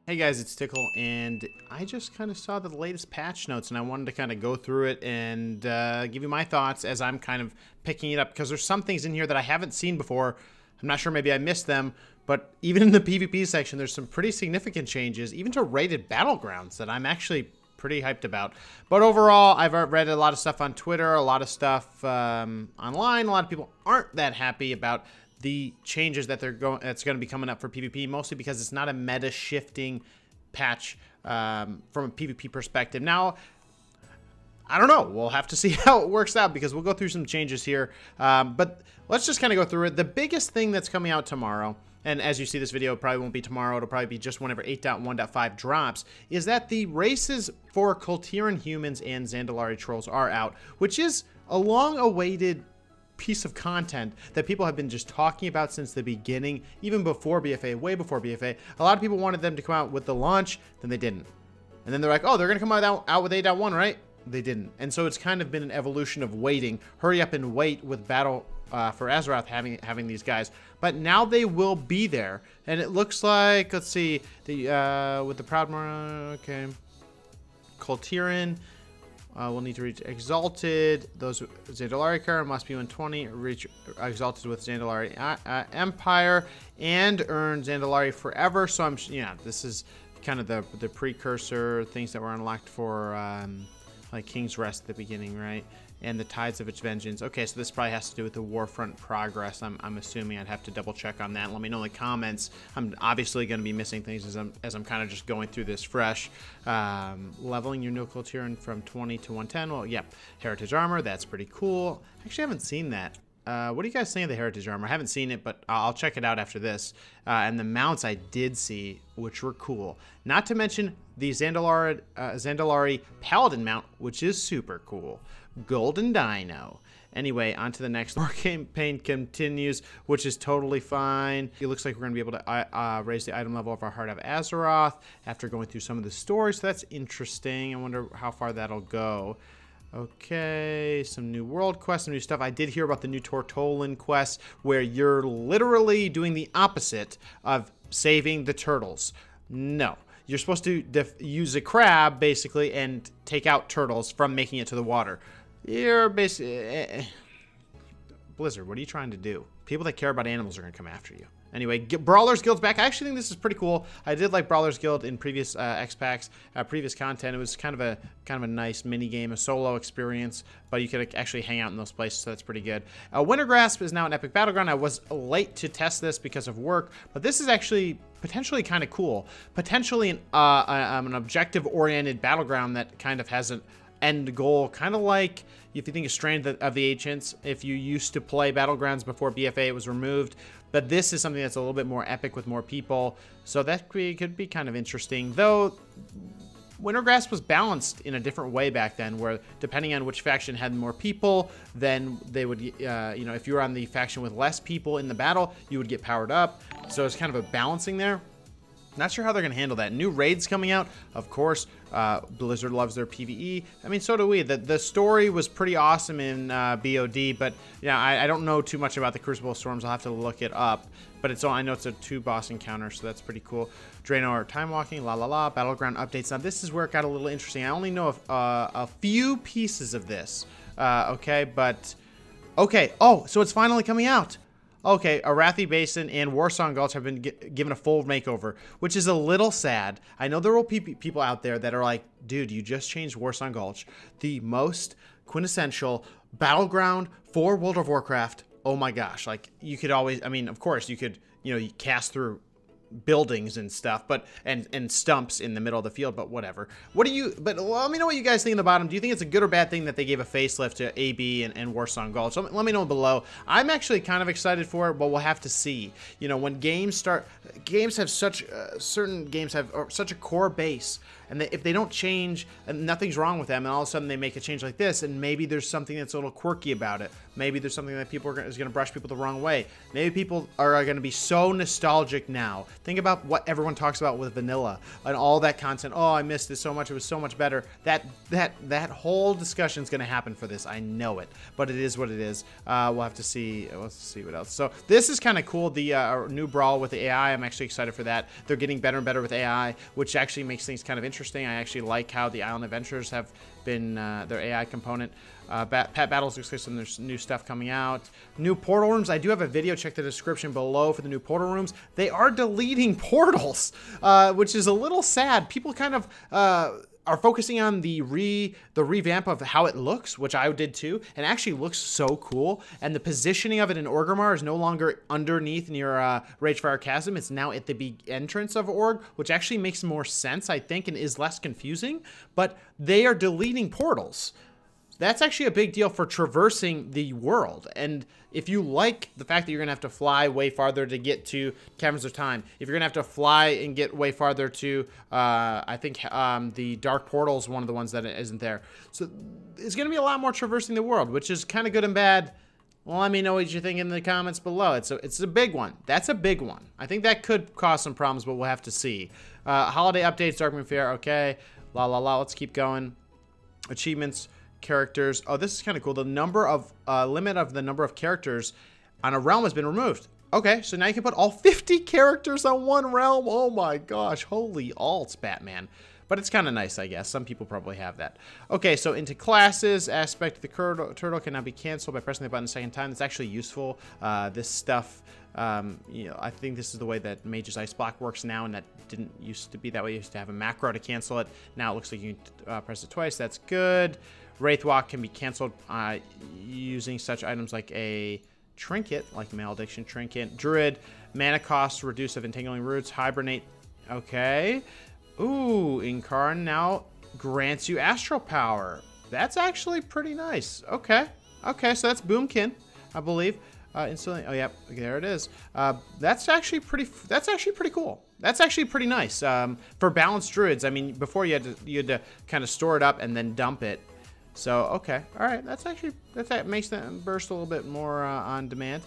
Hey guys, it's Tiqqle, and I just kind of saw the latest patch notes, and I wanted to kind of go through it and give you my thoughts as I'm kind of picking it up, because there's some things in here that I haven't seen before. I'm not sure, maybe I missed them, but even in the PvP section, there's some pretty significant changes, even to rated Battlegrounds, that I'm actually pretty hyped about. But overall, I've read a lot of stuff on Twitter, a lot of stuff online. A lot of people aren't that happy about the changes that that's going to be coming up for PvP, mostly because it's not a meta shifting patch from a PvP perspective. Now, I don't know. We'll have to see how it works out, because we'll go through some changes here. But let's just kind of go through it. The biggest thing that's coming out tomorrow, and as you see this video, it probably won't be tomorrow. It'll probably be just whenever 8.1.5 drops, is that the races for Kultiran humans and Zandalari trolls are out, which is a long-awaited piece of content that people have been just talking about since the beginning, even before BFA, way before BFA. A lot of people wanted them to come out with the launch, then they didn't. And then they're like, oh, they're going to come out with 8.1, right? They didn't. And so it's kind of been an evolution of waiting. Hurry up and wait with Battle for Azerite having these guys. But now they will be there. And it looks like, let's see, the with the Proudmoore, okay, Kultiran, we'll need to reach Exalted. Those Zandalari car must be 120. Reach Exalted with Zandalari Empire and earn Zandalari Forever. So this is kind of the precursor things that were unlocked for like King's Rest at the beginning, right? And the Tides of its Vengeance. Okay, so this probably has to do with the Warfront progress. I'm assuming. I'd have to double check on that. Let me know in the comments. I'm obviously going to be missing things as I'm kind of just going through this fresh. Leveling your new Kultiran from 20 to 110. Well, yep. Heritage Armor. That's pretty cool. Actually, I haven't seen that. What do you guys think of the Heritage Armor? I haven't seen it, but I'll check it out after this. And the mounts I did see, which were cool. Not to mention the Zandalari Paladin mount, which is super cool. Golden Dino. Anyway, on to the next. War campaign continues, which is totally fine. It looks like we're going to be able to raise the item level of our Heart of Azeroth after going through some of the stories. So that's interesting. I wonder how far that'll go. Okay, some new world quests, some new stuff. I did hear about the new Tortolan quest, where you're literally doing the opposite of saving the turtles. No. You're supposed to use a crab, basically, and take out turtles from making it to the water. You're basically... Blizzard, what are you trying to do? People that care about animals are going to come after you. Anyway, Brawlers Guild's back. I actually think this is pretty cool. I did like Brawlers Guild in previous X-Packs, previous content. It was kind of a nice mini game, a solo experience, but you could actually hang out in those places, so that's pretty good. Wintergrasp is now an epic battleground. I was late to test this because of work, but this is actually potentially kind of cool. Potentially an objective-oriented battleground that kind of has an end goal, kind of like if you think of Strand of the Ancients. If you used to play Battlegrounds before BFA, it was removed. But this is something that's a little bit more epic with more people. So that could be kind of interesting. Though, Wintergrasp was balanced in a different way back then, where depending on which faction had more people, then they would, if you were on the faction with less people in the battle, you would get powered up. So it's kind of a balancing there. Not sure how they're going to handle that. New raids coming out, of course. Blizzard loves their PvE. I mean, so do we. The story was pretty awesome in BOD, but yeah, I don't know too much about the Crucible Storms. I'll have to look it up. But I know it's a 2-boss encounter, so that's pretty cool. Draenor Time Walking, Battleground updates. Now, this is where it got a little interesting. I only know a few pieces of this, okay? But, okay. Oh, so it's finally coming out. Okay, Arathi Basin and Warsong Gulch have been given a full makeover, which is a little sad. I know there will be people out there that are like, dude, you just changed Warsong Gulch, the most quintessential battleground for World of Warcraft. Oh my gosh, like, you could always, I mean, of course, you could, you cast through buildings and stuff, but and stumps in the middle of the field, but whatever. But let me know what you guys think in the bottom. Do you think it's a good or bad thing that they gave a facelift to AB and Warsong Gulch? So let me know below. I'm actually kind of excited for it, but we'll have to see. When games start, games have such certain games have such a core base, And if they don't change, and nothing's wrong with them, and all of a sudden they make a change like this, and maybe there's something that's a little quirky about it. Maybe there's something that is going to brush people the wrong way. Maybe people are going to be so nostalgic now. Think about what everyone talks about with vanilla and all that content. Oh, I missed it so much. It was so much better. That whole discussion is going to happen for this. I know it, but it is what it is. We'll have to see. Let's see what else. So this is kind of cool. The new brawl with the AI. I'm actually excited for that. They're getting better and better with AI, which actually makes things kind of interesting. I actually like how the Island Adventures have been their AI component. Pat Battles looks like there's new stuff coming out. New portal rooms. I do have a video. Check the description below for the new portal rooms. They are deleting portals, which is a little sad. People kind of are focusing on the revamp of how it looks, which I did too, and it actually looks so cool. And the positioning of it in Orgrimmar is no longer underneath near Ragefire Chasm. It's now at the entrance of Org, which actually makes more sense, I think, and is less confusing. But they are deleting portals. That's actually a big deal for traversing the world. And if you like the fact that you're going to have to fly way farther to get to Caverns of Time, if you're going to have to fly and get way farther to, I think the Dark Portal is one of the ones that isn't there. So it's going to be a lot more traversing the world, which is kind of good and bad. Well, let me know what you think in the comments below. It's a big one. That's a big one. I think that could cause some problems, but we'll have to see. Holiday updates, Darkmoon Fair, okay. La la la, let's keep going. Achievements. Characters. Oh, this is kind of cool. The number of limit of the number of characters on a realm has been removed. Okay, so now you can put all 50 characters on one realm. Oh my gosh, holy alts, Batman. But it's kind of nice, I guess. Some people probably have that. Okay, so into classes. Aspect of the turtle can now be canceled by pressing the button a second time. That's actually useful. This stuff, you know, I think this is the way that Mage's Ice Block works now, and that didn't used to be that way. You used to have a macro to cancel it. Now it looks like you can press it twice. That's good. Wraithwalk can be canceled using such items like a trinket, like Malediction Trinket. Druid, mana cost reduce of entangling roots. Hibernate, okay. Ooh, Incarn now grants you astral power. That's actually pretty nice. Okay, okay, so that's Boomkin, I believe. Instantly, oh yep, there it is. That's actually pretty cool. That's actually pretty nice for balanced druids. I mean, before you had to kind of store it up and then dump it. So, okay. All right. That makes that burst a little bit more on demand.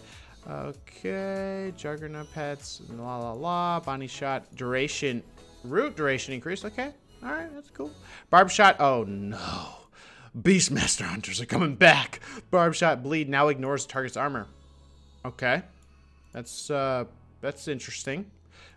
Okay. Juggernaut pets. La, la, la. Bonnie shot. Duration. Root duration increased. Okay. All right. That's cool. Barb shot. Oh, no. Beastmaster hunters are coming back. Barb shot bleed now ignores target's armor. Okay. That's interesting.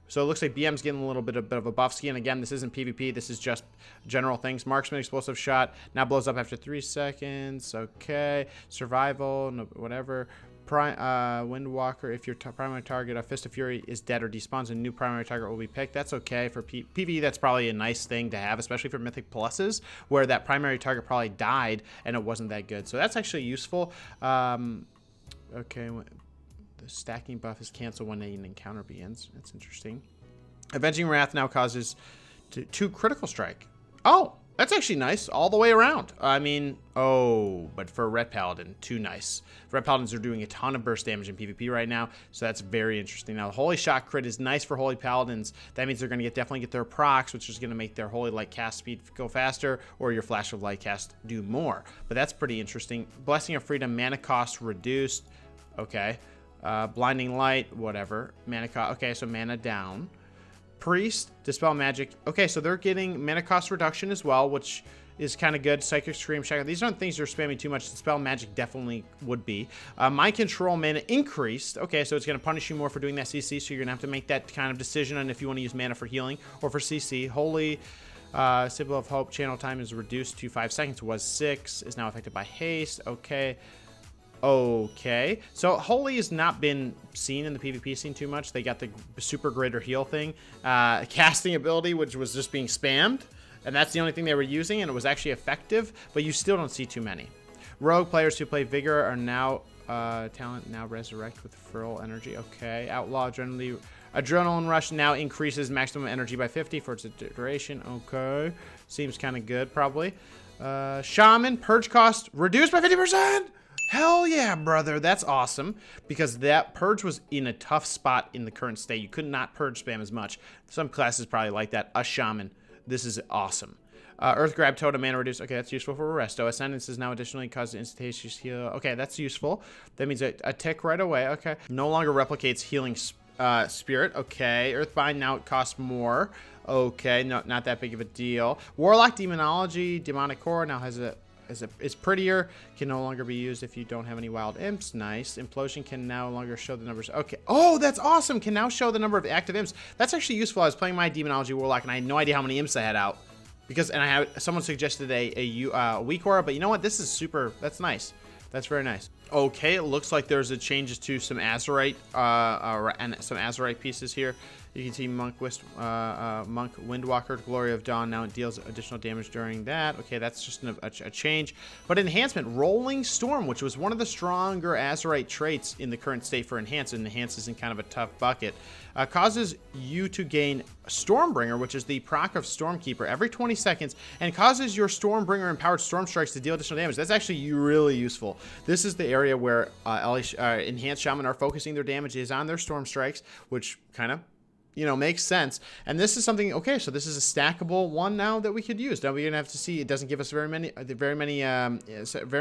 So it looks like BM's getting a little bit of a buff ski. And again, this isn't PvP. This is just general things. Marksman explosive shot now blows up after 3 seconds. Okay. Survival, no, whatever. Windwalker, if your primary target of Fist of Fury is dead or despawns, a new primary target will be picked. That's okay. For PvE, that's probably a nice thing to have, especially for Mythic Pluses, where that primary target probably died and it wasn't that good. So that's actually useful. Okay. The stacking buff is canceled when an encounter begins. That's interesting. Avenging Wrath now causes 2 critical strike. Oh, that's actually nice all the way around. I mean, oh, but for Red Paladin, too nice. Red Paladins are doing a ton of burst damage in PvP right now, so that's very interesting. Now, the Holy Shot crit is nice for Holy Paladins. That means they're going to definitely get their procs, which is going to make their Holy Light cast speed go faster, or your Flash of Light cast do more. But that's pretty interesting. Blessing of Freedom, mana cost reduced. Okay. Blinding Light, whatever. Mana cost. Okay, so mana down. Priest, Dispel Magic. Okay, so they're getting mana cost reduction as well, which is kind of good. Psychic Scream, Shackle. These aren't things you're spamming too much. Dispel Magic definitely would be. Mind Control mana increased. Okay, so it's going to punish you more for doing that CC, so you're going to have to make that kind of decision on if you want to use mana for healing or for CC. Holy Symbol of Hope, channel time is reduced to 5 seconds. Was 6. Is now affected by haste. Okay. Okay, so Holy has not been seen in the PvP scene too much. They got the super greater heal thing, casting ability, which was just being spammed, and that's the only thing they were using, and it was actually effective, but you still don't see too many. Rogue players who play Vigor are now talent now resurrect with Furl energy. Okay, Outlaw Adrenaline Rush now increases maximum energy by 50 for its duration. Okay, seems kind of good probably. Shaman Purge cost reduced by 50%. Hell yeah, brother. That's awesome, because that purge was in a tough spot in the current state. You could not purge spam as much. Some classes probably like that. A shaman. This is awesome. Earth Grab Totem, mana reduce. Okay, that's useful for Resto. Ascendance is now additionally causes instantaneous heal. Okay, that's useful. That means a tick right away. Okay. No longer replicates healing spirit. Okay. Earthbind now it costs more. Okay, no, not that big of a deal. Warlock Demonology, Demonic Core now is prettier. Can no longer be used if you don't have any wild imps. Nice. Implosion can no longer show the numbers. Okay. Oh, that's awesome. Can now show the number of active imps. That's actually useful. I was playing my Demonology Warlock and I had no idea how many imps I had out. Someone suggested a weak aura, but you know what? This is super. That's nice. That's very nice. Okay, it looks like there's a changes to some Azerite and some Azerite pieces here. You can see Monk Windwalker, Glory of Dawn. Now it deals additional damage during that. Okay, that's just a change. But enhancement, Rolling Storm, which was one of the stronger Azerite traits in the current state for Enhance, and Enhance is in kind of a tough bucket, causes you to gain Stormbringer, which is the proc of Stormkeeper, every 20 seconds, and causes your Stormbringer empowered Storm Strikes to deal additional damage. That's actually really useful. This is the area where Enhanced Shaman are focusing their damage is on their Storm Strikes, which kind of, you know, makes sense. And this is something, okay, so this is a stackable one now that we could use. Now we're gonna have to see, it doesn't give us very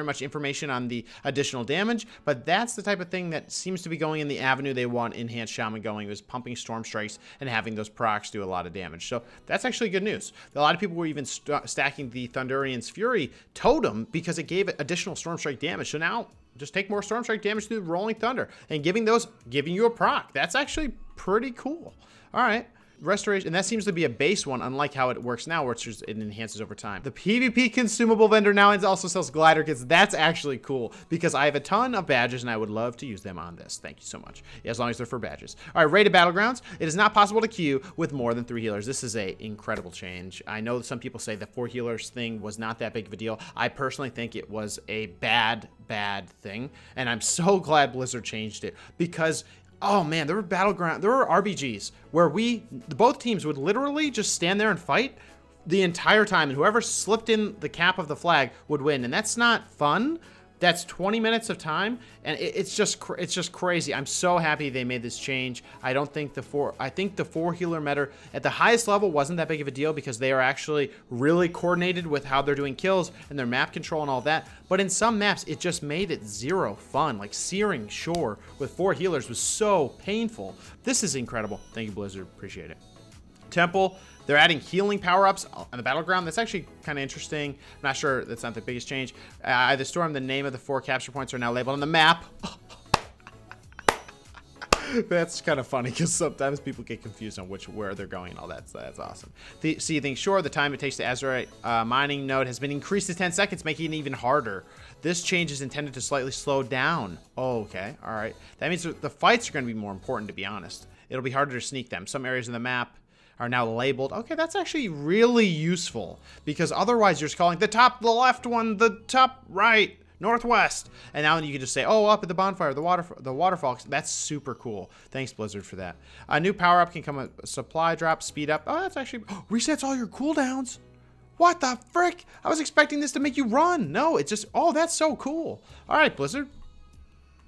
much information on the additional damage, but that's the type of thing that seems to be going in the avenue they want Enhanced Shaman going, is pumping Storm Strikes and having those procs do a lot of damage. So that's actually good news. A lot of people were even stacking the Thundurian's Fury Totem because it gave it additional Storm Strike damage. So now just take more Storm Strike damage through Rolling Thunder and giving you a proc. That's actually pretty cool. All right. Restoration, and that seems to be a base one, unlike how it works now, where it enhances over time. The PvP consumable vendor now also sells glider kits. That's actually cool, because I have a ton of badges, and I would love to use them on this. Thank you so much. As long as they're for badges. All right, rated Battlegrounds. It is not possible to queue with more than 3 healers. This is a incredible change. I know that some people say the 4 healers thing was not that big of a deal. I personally think it was a bad thing, and I'm so glad Blizzard changed it, because oh man, there were RBGs where both teams would literally just stand there and fight the entire time, and whoever slipped in the cap of the flag would win, and that's not fun. That's 20 minutes of time, and it's just crazy. I'm so happy they made this change. I think the 4 healer meta at the highest level wasn't that big of a deal because they are actually really coordinated with how they're doing kills and their map control and all that. But in some maps, it just made it zero fun. Like Searing Shore with 4 healers was so painful. This is incredible. Thank you, Blizzard. Appreciate it. Temple. They're adding healing power-ups on the Battleground. That's actually kind of interesting. I'm not sure that's not the biggest change. The Storm, the name of the 4 capture points are now labeled on the map. That's kind of funny because sometimes people get confused on where they're going and all that. So that's awesome. The Seething Shore, the time it takes to Azerite mining node has been increased to 10 seconds, making it even harder. This change is intended to slightly slow down. Oh, okay. All right. That means the fights are going to be more important, to be honest. It'll be harder to sneak them. Some areas of the map are now labeled. Okay, that's actually really useful because otherwise you're just calling the top, the left one, the top right, northwest, and now you can just say, oh, up at the bonfire, the waterfall. That's super cool. Thanks, Blizzard, for that. A new power up can come with supply drop, speed up. Oh, that's actually resets all your cooldowns. What the frick? I was expecting this to make you run. No, it's just, oh, that's so cool. All right, Blizzard.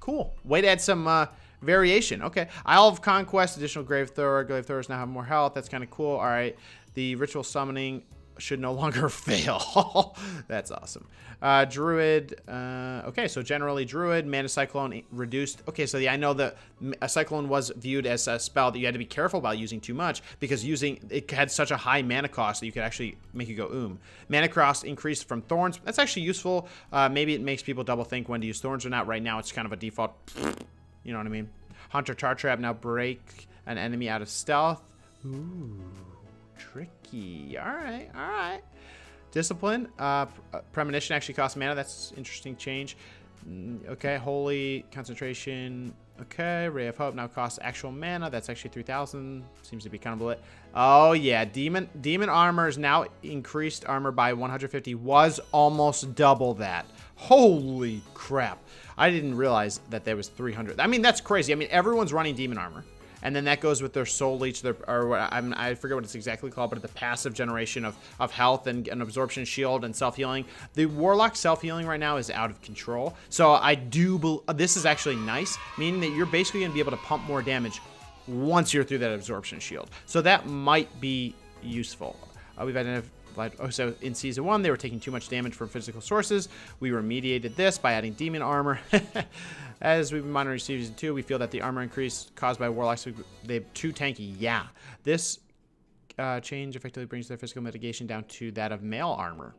Cool. Way to add some variation. Okay. Isle of Conquest, additional Grave Thrower. Grave Throwers now have more health. That's kind of cool. All right. The Ritual Summoning should no longer fail. That's awesome. Druid. Okay, so generally Druid, Mana Cyclone reduced. Okay, so yeah, I know that a Cyclone was viewed as a spell that you had to be careful about using too much because it had such a high mana cost that you could actually make you go Mana cost increased from Thorns. That's actually useful. Maybe it makes people double think when to use Thorns or not. Right now, it's kind of a default. You know what I mean? Hunter Tar Trap now break an enemy out of stealth. Ooh, tricky. All right, all right. Discipline. Premonition actually costs mana. That's interesting change. Okay, Holy Concentration. Okay, Ray of Hope now costs actual mana. That's actually 3,000. Seems to be kind of lit. Oh yeah, Demon Armor is now increased armor by 150. Was almost double that. Holy crap. I didn't realize that there was 300. I mean, that's crazy. I mean, everyone's running Demon Armor. And then that goes with their Soul Leech, I forget what it's exactly called, but the passive generation of health and an Absorption Shield and self-healing. The Warlock self-healing right now is out of control. So this is actually nice, meaning that you're basically going to be able to pump more damage once you're through that Absorption Shield. So that might be useful. We've identified, so in Season 1, they were taking too much damage from physical sources. We remediated this by adding demon armor. As we've been monitoring Season 2, we feel that the armor increase caused by warlocks, they're too tanky. Yeah, this change effectively brings their physical mitigation down to that of male armor.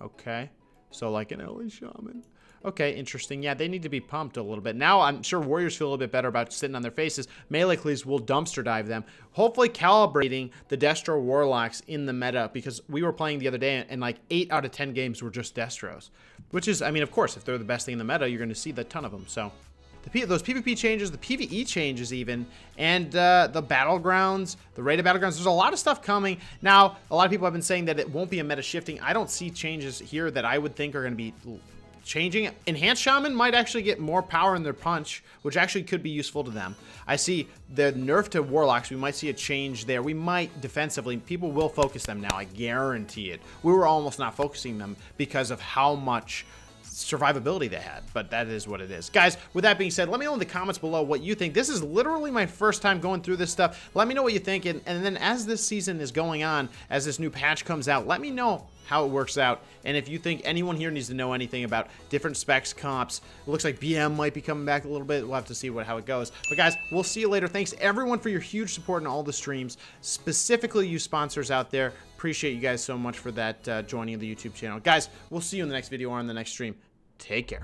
Okay, so like an LA shaman. Okay, interesting. Yeah, they need to be pumped a little bit. Now, I'm sure warriors feel a little bit better about sitting on their faces. Melee cleaves will dumpster dive them. Hopefully calibrating the Destro Warlocks in the meta, because we were playing the other day and like 8 out of 10 games were just Destros. Which is, I mean, of course, if they're the best thing in the meta, you're going to see the ton of them. So, those PvP changes, the PvE changes even, and the Battlegrounds, the raid of Battlegrounds, there's a lot of stuff coming. Now, a lot of people have been saying that it won't be a meta shifting. I don't see changes here that I would think are going to be changing. Enhanced Shaman might actually get more power in their punch, which actually could be useful to them. I see the nerf to Warlocks. We might see a change there. We might defensively. People will focus them now. I guarantee it. We were almost not focusing them because of how much survivability they had, but that is what it is. Guys, with that being said, let me know in the comments below what you think. This is literally my first time going through this stuff. Let me know what you think, and then as this season is going on, as this new patch comes out, let me know how it works out, and if you think anyone here needs to know anything about different specs, comps. It looks like BM might be coming back a little bit. We'll have to see how it goes. But guys, we'll see you later. Thanks everyone for your huge support in all the streams, specifically you sponsors out there. Appreciate you guys so much for that, joining the YouTube channel. Guys, we'll see you in the next video or on the next stream. Take care.